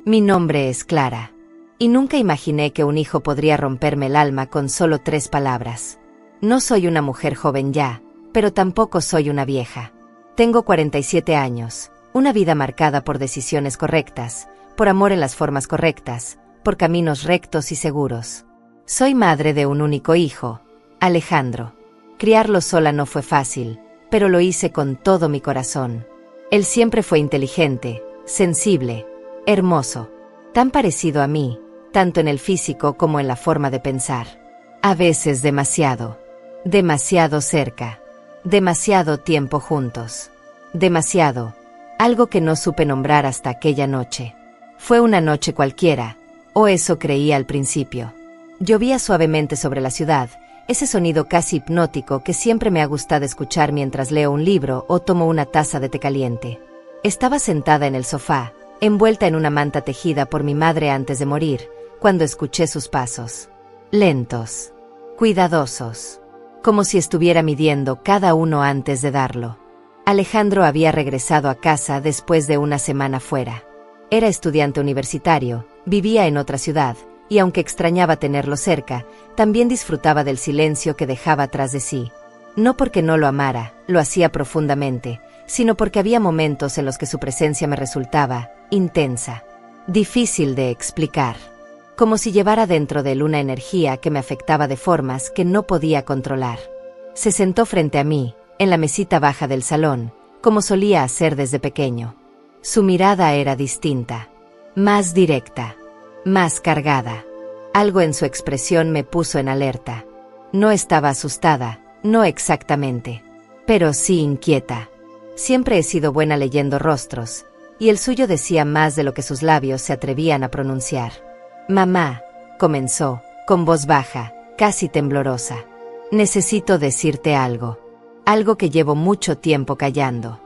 Mi nombre es Clara. Y nunca imaginé que un hijo podría romperme el alma con solo 3 palabras. No soy una mujer joven ya, pero tampoco soy una vieja. Tengo 47 años, una vida marcada por decisiones correctas, por amor en las formas correctas, por caminos rectos y seguros. Soy madre de un único hijo, Alejandro. Criarlo sola no fue fácil, pero lo hice con todo mi corazón. Él siempre fue inteligente, sensible, hermoso, tan parecido a mí, tanto en el físico como en la forma de pensar. A veces demasiado cerca, demasiado tiempo juntos, demasiado, algo que no supe nombrar hasta aquella noche. Fue una noche cualquiera, o eso creía al principio. Llovía suavemente sobre la ciudad, ese sonido casi hipnótico que siempre me ha gustado escuchar mientras leo un libro o tomo una taza de té caliente. Estaba sentada en el sofá, envuelta en una manta tejida por mi madre antes de morir, cuando escuché sus pasos. Lentos, cuidadosos, como si estuviera midiendo cada uno antes de darlo. Alejandro había regresado a casa después de una semana fuera. Era estudiante universitario, vivía en otra ciudad, y aunque extrañaba tenerlo cerca, también disfrutaba del silencio que dejaba tras de sí. No porque no lo amara, lo hacía profundamente, sino porque había momentos en los que su presencia me resultaba intensa, difícil de explicar, como si llevara dentro de él una energía que me afectaba de formas que no podía controlar. Se sentó frente a mí, en la mesita baja del salón, como solía hacer desde pequeño. Su mirada era distinta, más directa, más cargada. Algo en su expresión me puso en alerta. No estaba asustada, no exactamente, pero sí inquieta. Siempre he sido buena leyendo rostros, y el suyo decía más de lo que sus labios se atrevían a pronunciar. Mamá, comenzó, con voz baja, casi temblorosa. Necesito decirte algo. Algo que llevo mucho tiempo callando.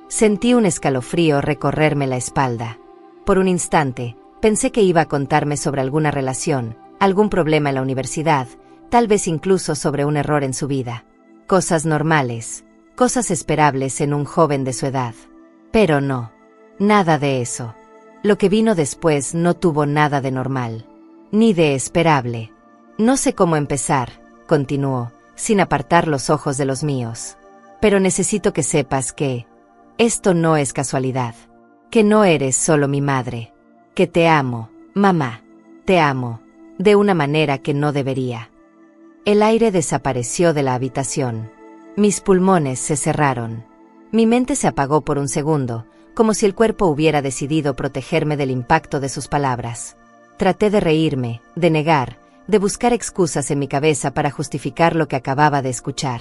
Sentí un escalofrío recorrerme la espalda. Por un instante, pensé que iba a contarme sobre alguna relación, algún problema en la universidad, tal vez incluso sobre un error en su vida. Cosas normales, cosas esperables en un joven de su edad. Pero no, nada de eso. Lo que vino después no tuvo nada de normal, ni de esperable. No sé cómo empezar, continuó, sin apartar los ojos de los míos. Pero necesito que sepas que esto no es casualidad, que no eres solo mi madre, que te amo, mamá, te amo, de una manera que no debería. El aire desapareció de la habitación. Mis pulmones se cerraron. Mi mente se apagó por un segundo, como si el cuerpo hubiera decidido protegerme del impacto de sus palabras. Traté de reírme, de negar, de buscar excusas en mi cabeza para justificar lo que acababa de escuchar.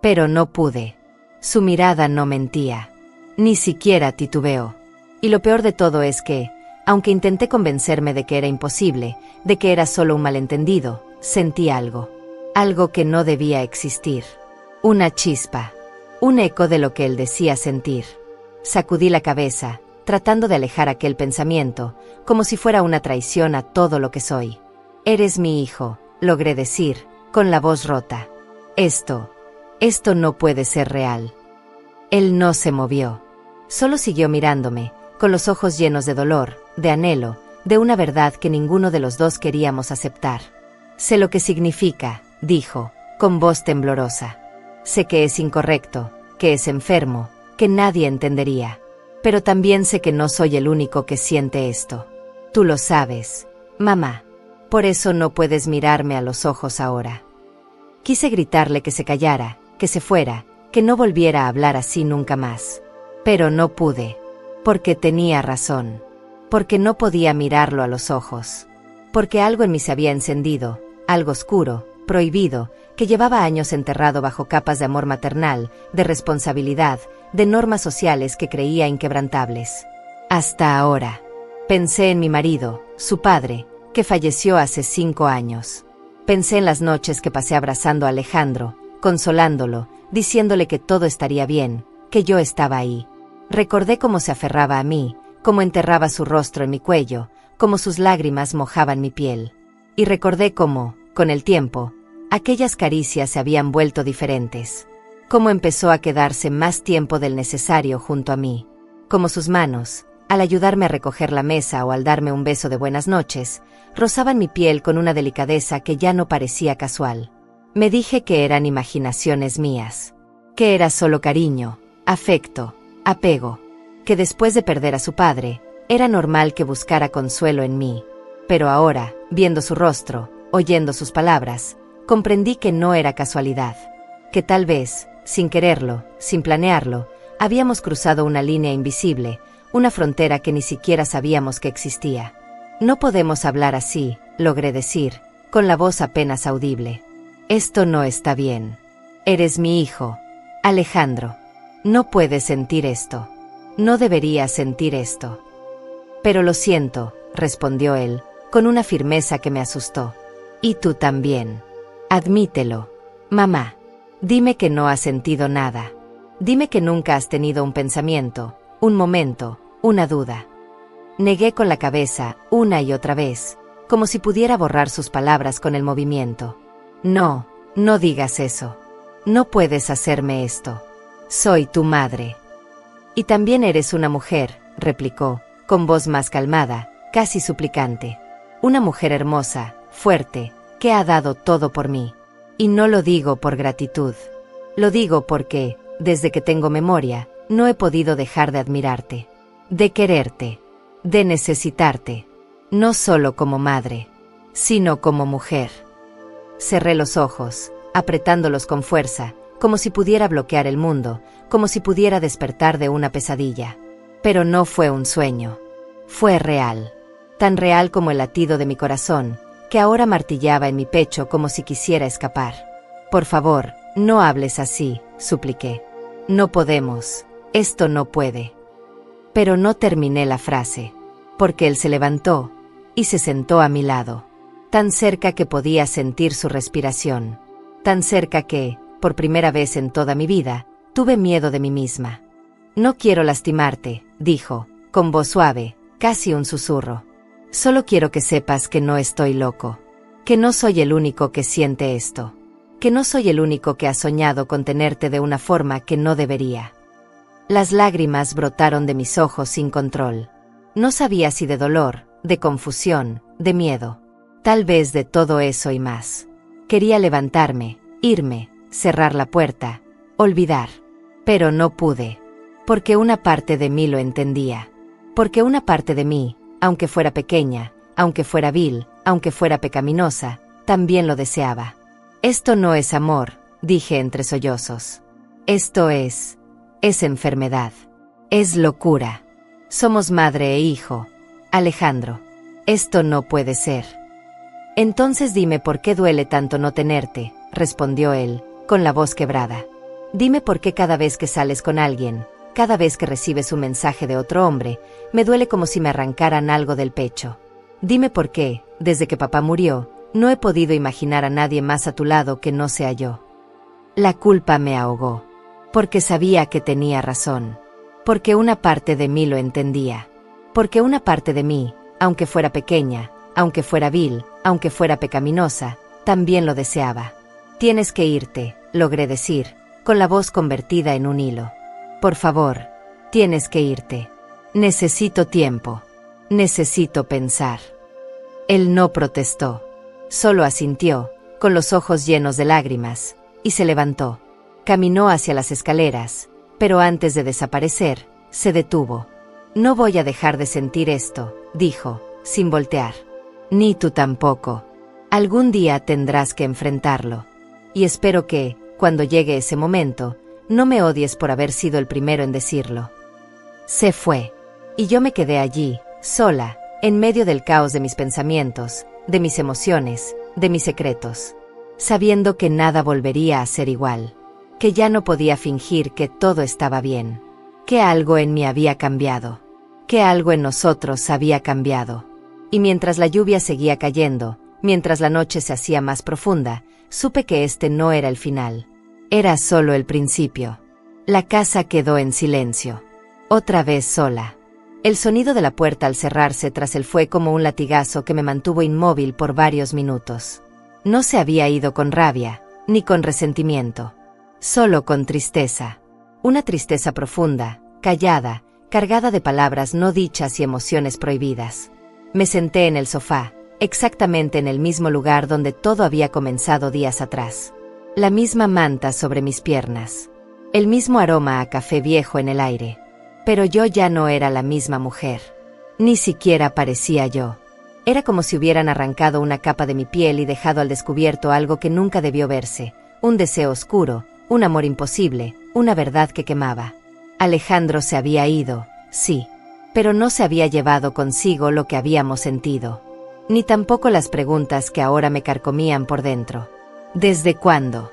Pero no pude. Su mirada no mentía. Ni siquiera titubeó. Y lo peor de todo es que, aunque intenté convencerme de que era imposible, de que era solo un malentendido, sentí algo. Algo que no debía existir. Una chispa. Un eco de lo que él decía sentir. Sacudí la cabeza, tratando de alejar aquel pensamiento, como si fuera una traición a todo lo que soy. Eres mi hijo, logré decir, con la voz rota. Esto no puede ser real. Él no se movió. Solo siguió mirándome, con los ojos llenos de dolor, de anhelo, de una verdad que ninguno de los dos queríamos aceptar. Sé lo que significa, dijo, con voz temblorosa. Sé que es incorrecto, que es enfermo, que nadie entendería. Pero también sé que no soy el único que siente esto. Tú lo sabes, mamá. Por eso no puedes mirarme a los ojos ahora. Quise gritarle que se callara, que se fuera, que no volviera a hablar así nunca más. Pero no pude. Porque tenía razón. Porque no podía mirarlo a los ojos. Porque algo en mí se había encendido, algo oscuro, prohibido, que llevaba años enterrado bajo capas de amor maternal, de responsabilidad, de normas sociales que creía inquebrantables. Hasta ahora. Pensé en mi marido, su padre, que falleció hace 5 años. Pensé en las noches que pasé abrazando a Alejandro, consolándolo, diciéndole que todo estaría bien, que yo estaba ahí. Recordé cómo se aferraba a mí, cómo enterraba su rostro en mi cuello, cómo sus lágrimas mojaban mi piel. Y recordé cómo, con el tiempo, aquellas caricias se habían vuelto diferentes. Cómo empezó a quedarse más tiempo del necesario junto a mí. Cómo sus manos, Al ayudarme a recoger la mesa o al darme un beso de buenas noches, rozaban mi piel con una delicadeza que ya no parecía casual. Me dije que eran imaginaciones mías, que era solo cariño, afecto, apego, que después de perder a su padre, era normal que buscara consuelo en mí. Pero ahora, viendo su rostro, oyendo sus palabras, comprendí que no era casualidad, que tal vez, sin quererlo, sin planearlo, habíamos cruzado una línea invisible, una frontera que ni siquiera sabíamos que existía. No podemos hablar así, logré decir, con la voz apenas audible. Esto no está bien. Eres mi hijo, Alejandro. No puedes sentir esto. No deberías sentir esto. Pero lo siento, respondió él, con una firmeza que me asustó. Y tú también. Admítelo. Mamá, dime que no has sentido nada. Dime que nunca has tenido un pensamiento, un momento, una duda. Negué con la cabeza, una y otra vez, como si pudiera borrar sus palabras con el movimiento. No, no digas eso. No puedes hacerme esto. Soy tu madre. Y también eres una mujer, replicó, con voz más calmada, casi suplicante. Una mujer hermosa, fuerte, que ha dado todo por mí. Y no lo digo por gratitud. Lo digo porque, desde que tengo memoria, no he podido dejar de admirarte, de quererte, de necesitarte, no solo como madre, sino como mujer. Cerré los ojos, apretándolos con fuerza, como si pudiera bloquear el mundo, como si pudiera despertar de una pesadilla. Pero no fue un sueño. Fue real. Tan real como el latido de mi corazón, que ahora martillaba en mi pecho como si quisiera escapar. Por favor, no hables así, supliqué. No podemos. Esto no puede. Pero no terminé la frase, porque él se levantó y se sentó a mi lado, tan cerca que podía sentir su respiración, tan cerca que, por primera vez en toda mi vida, tuve miedo de mí misma. No quiero lastimarte, dijo, con voz suave, casi un susurro. Solo quiero que sepas que no estoy loco, que no soy el único que siente esto, que no soy el único que ha soñado con tenerte de una forma que no debería. Las lágrimas brotaron de mis ojos sin control. No sabía si de dolor, de confusión, de miedo. Tal vez de todo eso y más. Quería levantarme, irme, cerrar la puerta, olvidar. Pero no pude. Porque una parte de mí lo entendía. Porque una parte de mí, aunque fuera pequeña, aunque fuera vil, aunque fuera pecaminosa, también lo deseaba. Esto no es amor, dije entre sollozos. Esto es enfermedad. Es locura. Somos madre e hijo. Alejandro. Esto no puede ser. Entonces dime por qué duele tanto no tenerte, respondió él, con la voz quebrada. Dime por qué cada vez que sales con alguien, cada vez que recibes un mensaje de otro hombre, me duele como si me arrancaran algo del pecho. Dime por qué, desde que papá murió, no he podido imaginar a nadie más a tu lado que no sea yo. La culpa me ahogó. Porque sabía que tenía razón. Porque una parte de mí lo entendía. Porque una parte de mí, aunque fuera pequeña, aunque fuera vil, aunque fuera pecaminosa, también lo deseaba. Tienes que irte, logré decir, con la voz convertida en un hilo. Por favor, tienes que irte. Necesito tiempo. Necesito pensar. Él no protestó. Solo asintió, con los ojos llenos de lágrimas, y se levantó. Caminó hacia las escaleras, pero antes de desaparecer, se detuvo. No voy a dejar de sentir esto, dijo, sin voltear. Ni tú tampoco. Algún día tendrás que enfrentarlo. Y espero que, cuando llegue ese momento, no me odies por haber sido el primero en decirlo. Se fue. Y yo me quedé allí, sola, en medio del caos de mis pensamientos, de mis emociones, de mis secretos, sabiendo que nada volvería a ser igual. Que ya no podía fingir que todo estaba bien, que algo en mí había cambiado, que algo en nosotros había cambiado. Y mientras la lluvia seguía cayendo, mientras la noche se hacía más profunda, supe que este no era el final. Era solo el principio. La casa quedó en silencio. Otra vez sola. El sonido de la puerta al cerrarse tras él fue como un latigazo que me mantuvo inmóvil por varios minutos. No se había ido con rabia, ni con resentimiento. Solo con tristeza. Una tristeza profunda, callada, cargada de palabras no dichas y emociones prohibidas. Me senté en el sofá, exactamente en el mismo lugar donde todo había comenzado días atrás. La misma manta sobre mis piernas. El mismo aroma a café viejo en el aire. Pero yo ya no era la misma mujer. Ni siquiera parecía yo. Era como si hubieran arrancado una capa de mi piel y dejado al descubierto algo que nunca debió verse, un deseo oscuro, un amor imposible, una verdad que quemaba. Alejandro se había ido, sí, pero no se había llevado consigo lo que habíamos sentido. Ni tampoco las preguntas que ahora me carcomían por dentro. ¿Desde cuándo?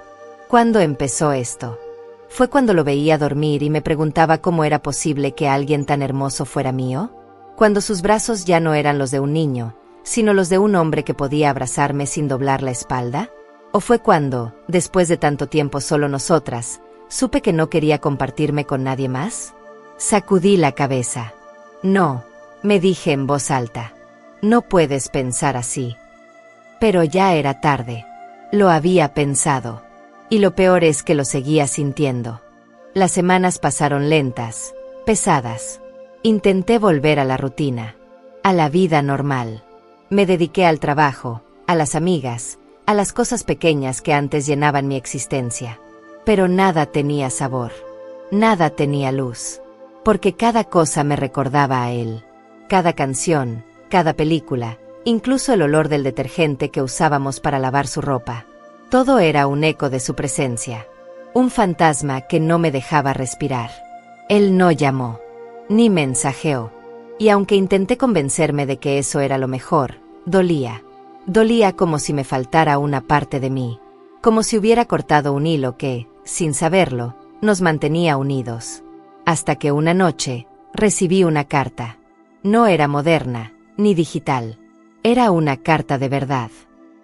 ¿Cuándo empezó esto? ¿Fue cuando lo veía dormir y me preguntaba cómo era posible que alguien tan hermoso fuera mío? ¿Cuando sus brazos ya no eran los de un niño, sino los de un hombre que podía abrazarme sin doblar la espalda? ¿O fue cuando, después de tanto tiempo solo nosotras, supe que no quería compartirme con nadie más? Sacudí la cabeza. No, me dije en voz alta. No puedes pensar así. Pero ya era tarde. Lo había pensado. Y lo peor es que lo seguía sintiendo. Las semanas pasaron lentas, pesadas. Intenté volver a la rutina, a la vida normal. Me dediqué al trabajo, a las amigas, a las cosas pequeñas que antes llenaban mi existencia. Pero nada tenía sabor. Nada tenía luz. Porque cada cosa me recordaba a él. Cada canción, cada película, incluso el olor del detergente que usábamos para lavar su ropa. Todo era un eco de su presencia. Un fantasma que no me dejaba respirar. Él no llamó, ni mensajeó. Y aunque intenté convencerme de que eso era lo mejor, dolía. Dolía como si me faltara una parte de mí. Como si hubiera cortado un hilo que, sin saberlo, nos mantenía unidos. Hasta que una noche, recibí una carta. No era moderna, ni digital. Era una carta de verdad.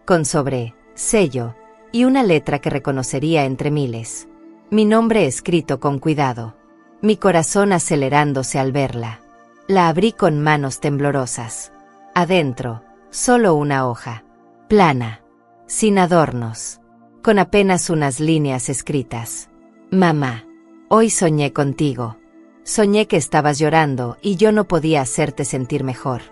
Con sobre, sello, y una letra que reconocería entre miles. Mi nombre escrito con cuidado. Mi corazón acelerándose al verla. La abrí con manos temblorosas. Adentro, solo una hoja. Plana. Sin adornos. Con apenas unas líneas escritas. Mamá, hoy soñé contigo. Soñé que estabas llorando y yo no podía hacerte sentir mejor.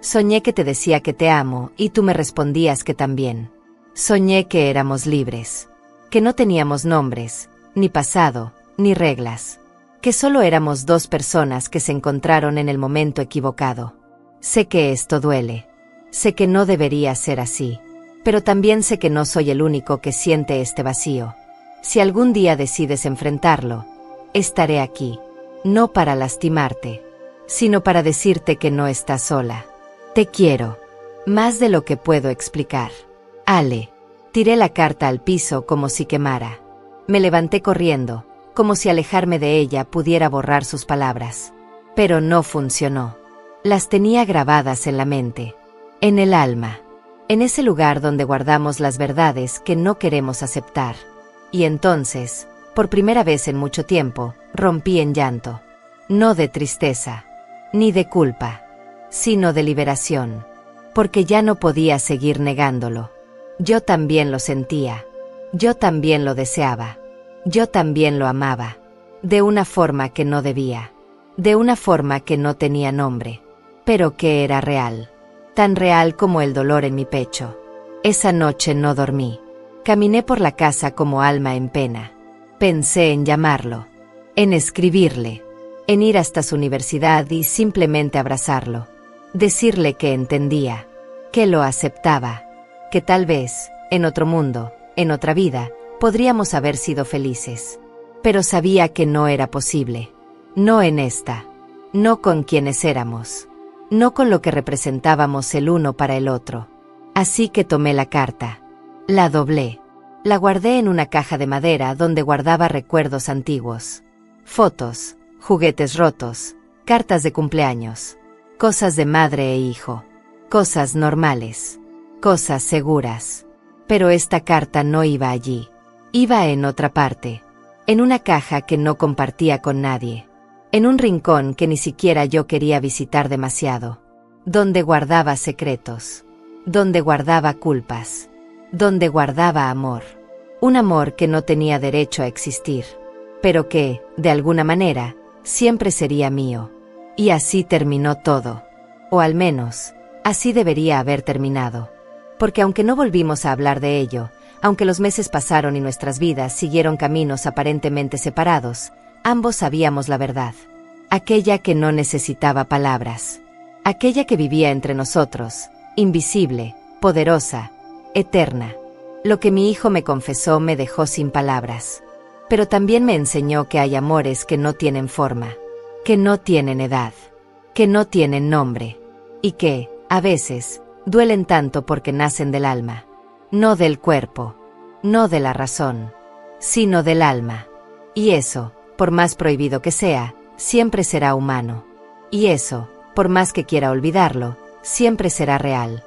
Soñé que te decía que te amo y tú me respondías que también. Soñé que éramos libres. Que no teníamos nombres, ni pasado, ni reglas. Que solo éramos dos personas que se encontraron en el momento equivocado. Sé que esto duele. Sé que no debería ser así. Pero también sé que no soy el único que siente este vacío. Si algún día decides enfrentarlo, estaré aquí. No para lastimarte, sino para decirte que no estás sola. Te quiero. Más de lo que puedo explicar. Ale. Tiré la carta al piso como si quemara. Me levanté corriendo, como si alejarme de ella pudiera borrar sus palabras. Pero no funcionó. Las tenía grabadas en la mente. En el alma. En ese lugar donde guardamos las verdades que no queremos aceptar. Y entonces, por primera vez en mucho tiempo, rompí en llanto. No de tristeza, ni de culpa, sino de liberación. Porque ya no podía seguir negándolo. Yo también lo sentía. Yo también lo deseaba. Yo también lo amaba. De una forma que no debía. De una forma que no tenía nombre. Pero que era real. Tan real como el dolor en mi pecho. Esa noche no dormí. Caminé por la casa como alma en pena. Pensé en llamarlo. En escribirle. En ir hasta su universidad y simplemente abrazarlo. Decirle que entendía. Que lo aceptaba. Que tal vez, en otro mundo, en otra vida, podríamos haber sido felices. Pero sabía que no era posible. No en esta. No con quienes éramos. No con lo que representábamos el uno para el otro. Así que tomé la carta. La doblé. La guardé en una caja de madera donde guardaba recuerdos antiguos. Fotos, juguetes rotos, cartas de cumpleaños. Cosas de madre e hijo. Cosas normales. Cosas seguras. Pero esta carta no iba allí. Iba en otra parte. En una caja que no compartía con nadie. En un rincón que ni siquiera yo quería visitar demasiado. Donde guardaba secretos. Donde guardaba culpas. Donde guardaba amor. Un amor que no tenía derecho a existir. Pero que, de alguna manera, siempre sería mío. Y así terminó todo. O al menos, así debería haber terminado. Porque aunque no volvimos a hablar de ello, aunque los meses pasaron y nuestras vidas siguieron caminos aparentemente separados, ambos sabíamos la verdad. Aquella que no necesitaba palabras. Aquella que vivía entre nosotros, invisible, poderosa, eterna. Lo que mi hijo me confesó me dejó sin palabras. Pero también me enseñó que hay amores que no tienen forma, que no tienen edad, que no tienen nombre, y que, a veces, duelen tanto porque nacen del alma. No del cuerpo, no de la razón, sino del alma. Y eso, por más prohibido que sea, siempre será humano. Y eso, por más que quiera olvidarlo, siempre será real.